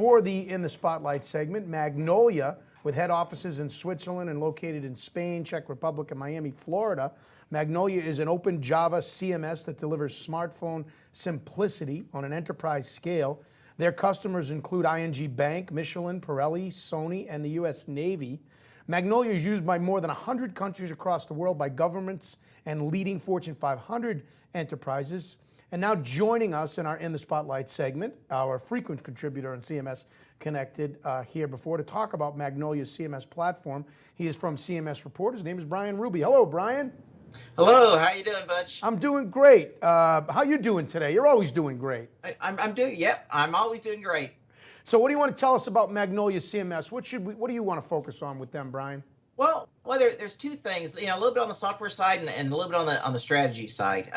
For the In the Spotlight segment, Magnolia, with head offices in Switzerland and located in Spain, Czech Republic, and Miami, Florida. Magnolia is an open Java CMS that delivers smartphone simplicity on an enterprise scale. Their customers include ING Bank, Michelin, Pirelli, Sony, and the U.S. Navy. Magnolia is used by more than 100 countries across the world by governments and leading Fortune 500 enterprises. And now joining us in our In the Spotlight segment, our frequent contributor on CMS Connected here before to talk about Magnolia's CMS platform. He is from CMS Report. His name is Bryan Ruby. Hello, Bryan. Hello, how you doing, Butch? I'm doing great. How you doing today? You're always doing great. I'm always doing great. So what do you want to tell us about Magnolia CMS? What do you want to focus on with them, Bryan? Well, there's two things, a little bit on the software side and a little bit on the strategy side.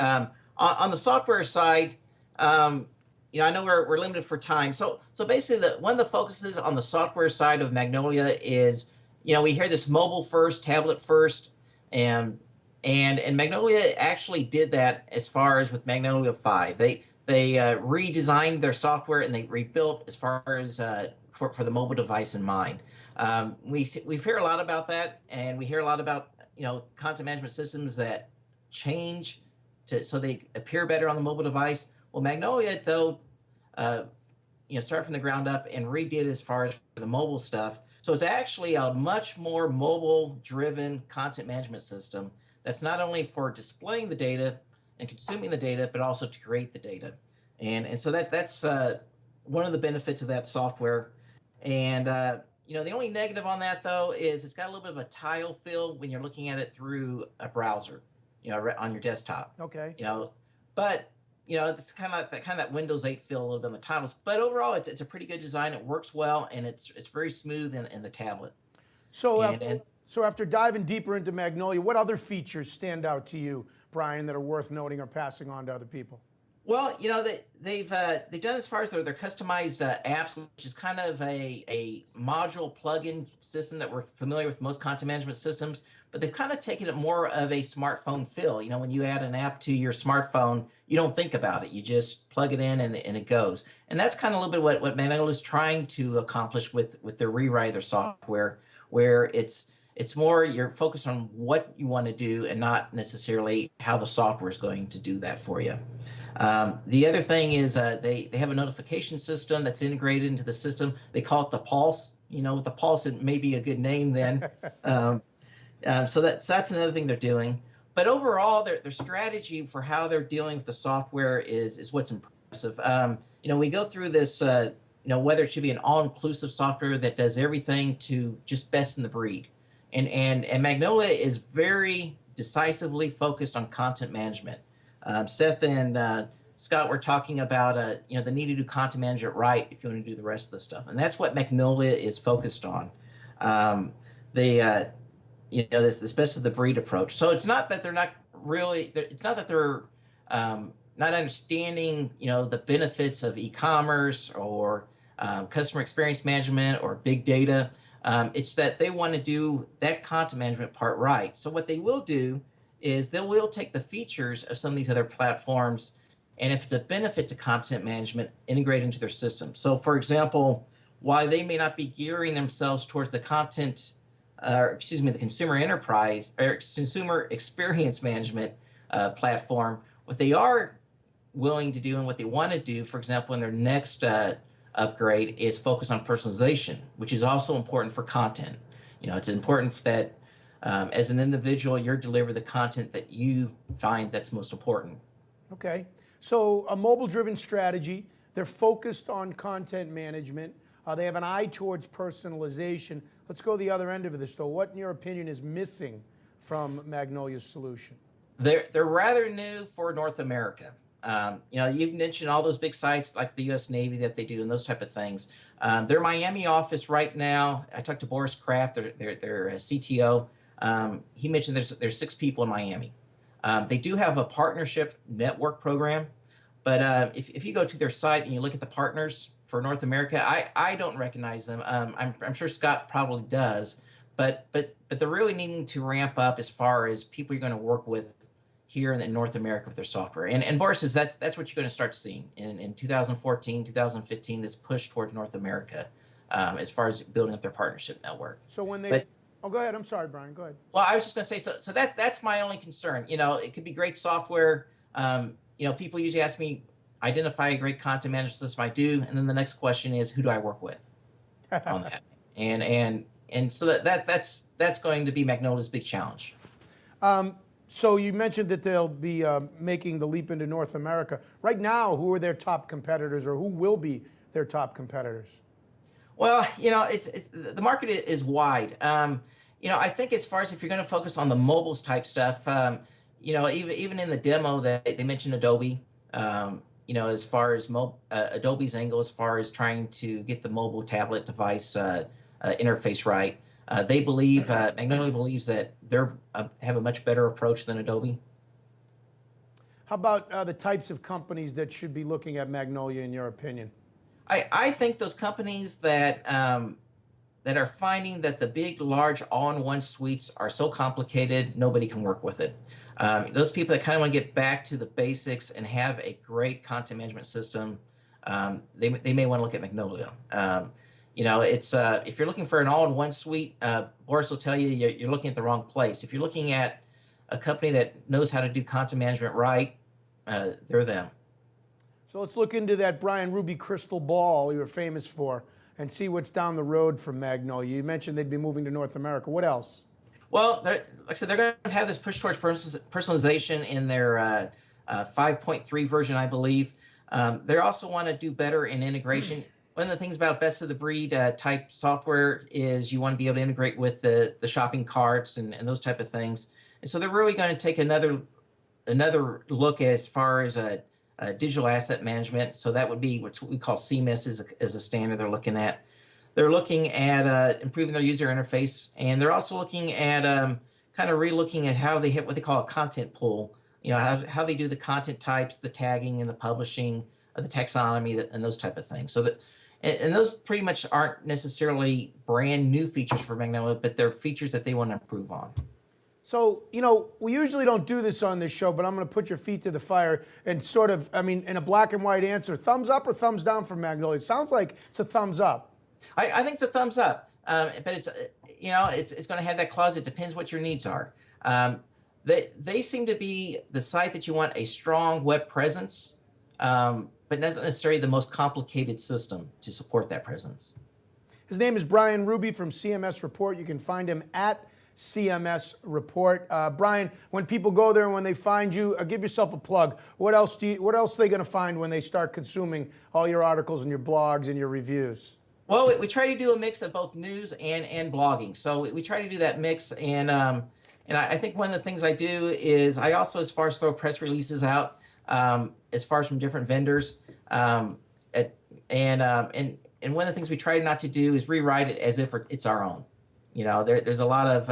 On the software side, I know we're limited for time. So basically, one of the focuses on the software side of Magnolia is, we hear this mobile first, tablet first, and Magnolia actually did that as far as with Magnolia 5. They redesigned their software and they rebuilt as far as for the mobile device in mind. We hear a lot about that, and we hear a lot about content management systems that change so they appear better on the mobile device. Well, Magnolia, though, started from the ground up and redid as far as for the mobile stuff. So it's actually a much more mobile-driven content management system that's not only for displaying the data and consuming the data, but also to create the data. And so that's one of the benefits of that software. And the only negative on that, though, is it's got a little bit of a tile feel when you're looking at it through a browser, on your desktop. Okay. But it's kind of that Windows 8 feel a little bit on the tiles. But overall, it's a pretty good design. It works well, and it's very smooth in the tablet. So after diving deeper into Magnolia, what other features stand out to you, Bryan, that are worth noting or passing on to other people? Well, they've done as far as their customized apps, which is kind of a module plugin system that we're familiar with most content management systems, but they've kind of taken it more of a smartphone feel. When you add an app to your smartphone, you don't think about it. You just plug it in and it goes. And that's kind of a little bit what Magnolia is trying to accomplish with their rewrite of their software, where it's more you're focused on what you want to do and not necessarily how the software is going to do that for you. The other thing is they have a notification system that's integrated into the system. They call it the Pulse. With the Pulse, it may be a good name then. So that's another thing they're doing. But overall, their strategy for how they're dealing with the software is what's impressive. We go through this, whether it should be an all-inclusive software that does everything to just best in the breed. And Magnolia is very decisively focused on content management. Seth and Scott were talking about the need to do content management right if you want to do the rest of the stuff, and that's what Magnolia is focused on. This best of the breed approach. So it's not that they're not really. It's not that they're not understanding the benefits of e-commerce or customer experience management or big data. It's that they want to do that content management part right. So what they will do is they will take the features of some of these other platforms, and if it's a benefit to content management, integrate into their system. So for example, while they may not be gearing themselves towards the the consumer enterprise or consumer experience management platform, what they are willing to do and what they want to do, for example, in their next upgrade is focus on personalization, which is also important for content. It's important that as an individual, you're deliver the content that you find that's most important. Okay, so a mobile-driven strategy. They're focused on content management. They have an eye towards personalization. Let's go the other end of this, though. What, in your opinion, is missing from Magnolia's solution? They're rather new for North America. You mentioned all those big sites like the U.S. Navy that they do and those type of things. Their Miami office right now, I talked to Boris Kraft, their CTO. He mentioned there's 6 people in Miami. They do have a partnership network program, but if you go to their site and you look at the partners for North America, I don't recognize them. I'm sure Scott probably does, but they're really needing to ramp up as far as people you're going to work with here in North America with their software. And Boris says that's what you're going to start seeing in 2014, 2015, this push towards North America as far as building up their partnership network. So when they, But oh, go ahead. I'm sorry, Brian. Go ahead. well, I was just going to say, so that's my only concern. You know, it could be great software. You know, people usually ask me, identify a great content management system. I do, and then the next question is, who do I work with on that? And so that's going to be Magnolia's big challenge. So you mentioned that they'll be making the leap into North America. Right now, who are their top competitors, or who will be their top competitors? Well, you know, the market is wide. You know, I think as far as if you're going to focus on the mobiles type stuff, you know, even in the demo that they mentioned Adobe. You know, as far as Adobe's angle, as far as trying to get the mobile tablet device interface right, they believe Magnolia believes that they're have a much better approach than Adobe. How about the types of companies that should be looking at Magnolia, in your opinion? I think those companies that that are finding that the big, large, all-in-one suites are so complicated, nobody can work with it. Those people that kind of want to get back to the basics and have a great content management system, they may want to look at Magnolia. You know, it's if you're looking for an all-in-one suite, Boris will tell you you're looking at the wrong place. If you're looking at a company that knows how to do content management right, they're them. So let's look into that Bryan Ruby crystal ball you're famous for and see what's down the road from Magnolia. You mentioned they'd be moving to North America. What else? Well, like I said, they're going to have this push towards personalization in their 5.3 version, I believe. They also want to do better in integration. One of the things about best of the breed type software is you want to be able to integrate with the shopping carts and those type of things. And so they're really going to take another look as far as digital asset management. So that would be what we call CMS as a standard they're looking at. They're looking at improving their user interface, and they're also looking at kind of re-looking at how they hit what they call a content pool. You know, how they do the content types, the tagging, and the publishing, the taxonomy, and those type of things. So that, and those pretty much aren't necessarily brand new features for Magnolia, but they're features that they want to improve on. So, you know, we usually don't do this on this show, but I'm going to put your feet to the fire and sort of, I mean, in a black and white answer, thumbs up or thumbs down for Magnolia? It sounds like it's a thumbs up. I think it's a thumbs up, but it's, you know, it's going to have that clause. It depends what your needs are. They seem to be the site that you want a strong web presence, but not necessarily the most complicated system to support that presence. His name is Bryan Ruby from CMS Report. You can find him at CMS Report. Bryan, when people go there and when they find you, give yourself a plug. What else are they going to find when they start consuming all your articles and your blogs and your reviews? Well, we try to do a mix of both news and blogging. So we try to do that mix. And I think one of the things I do is I also, as far as throw press releases out, as far as from different vendors. And one of the things we try not to do is rewrite it as if it's our own. You know, there's a lot of,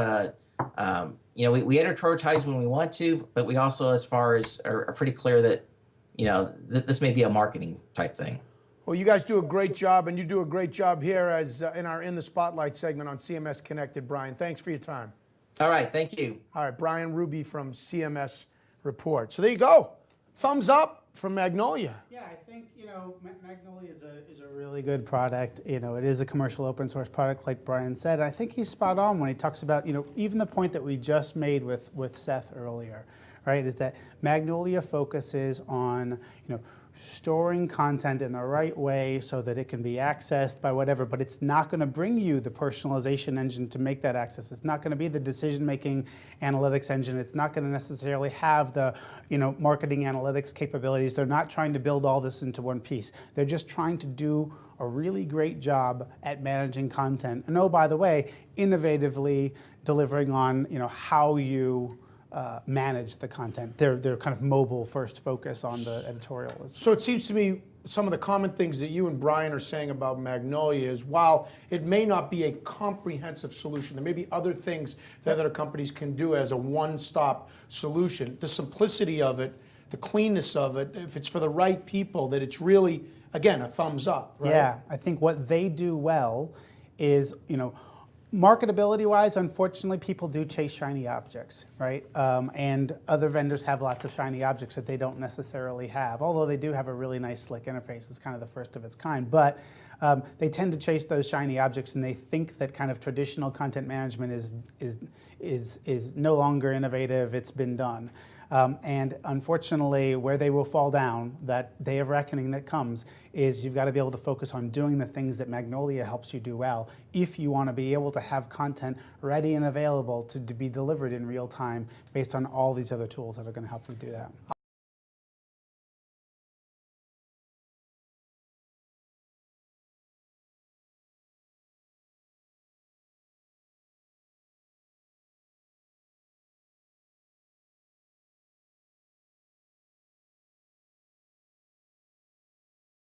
you know, we editorialize when we want to, but we also, as far as, are pretty clear that, you know, this may be a marketing type thing. Well, you guys do a great job, and you do a great job here as in our In the Spotlight segment on CMS Connected, Bryan. Thanks for your time. All right, thank you. All right, Bryan Ruby from CMS Report. So there you go. Thumbs up from Magnolia. Yeah, I think, you know, Magnolia is a really good product. You know, it is a commercial open source product, like Bryan said. And I think he's spot on when he talks about, you know, even the point that we just made with Seth earlier, right, is that Magnolia focuses on, you know, storing content in the right way so that it can be accessed by whatever, but it's not going to bring you the personalization engine to make that access. It's not going to be the decision-making analytics engine. It's not going to necessarily have the, you know, marketing analytics capabilities. They're not trying to build all this into one piece. They're just trying to do a really great job at managing content. And oh, by the way, innovatively delivering on, you know, how you manage the content. They're kind of mobile first focus on the editorial. So it seems to me some of the common things that you and Bryan are saying about Magnolia is while it may not be a comprehensive solution, there may be other things that other companies can do as a one-stop solution. The simplicity of it, the cleanness of it, if it's for the right people, that it's really, again, a thumbs up, right? Yeah, I think what they do well is, you know, Marketability-wise, unfortunately, people do chase shiny objects, right? And other vendors have lots of shiny objects that they don't necessarily have, although they do have a really nice, slick interface. It's kind of the first of its kind. But they tend to chase those shiny objects, and they think that kind of traditional content management is no longer innovative. It's been done. And unfortunately, where they will fall down, that day of reckoning that comes, is you've got to be able to focus on doing the things that Magnolia helps you do well if you want to be able to have content ready and available to be delivered in real time based on all these other tools that are going to help you do that.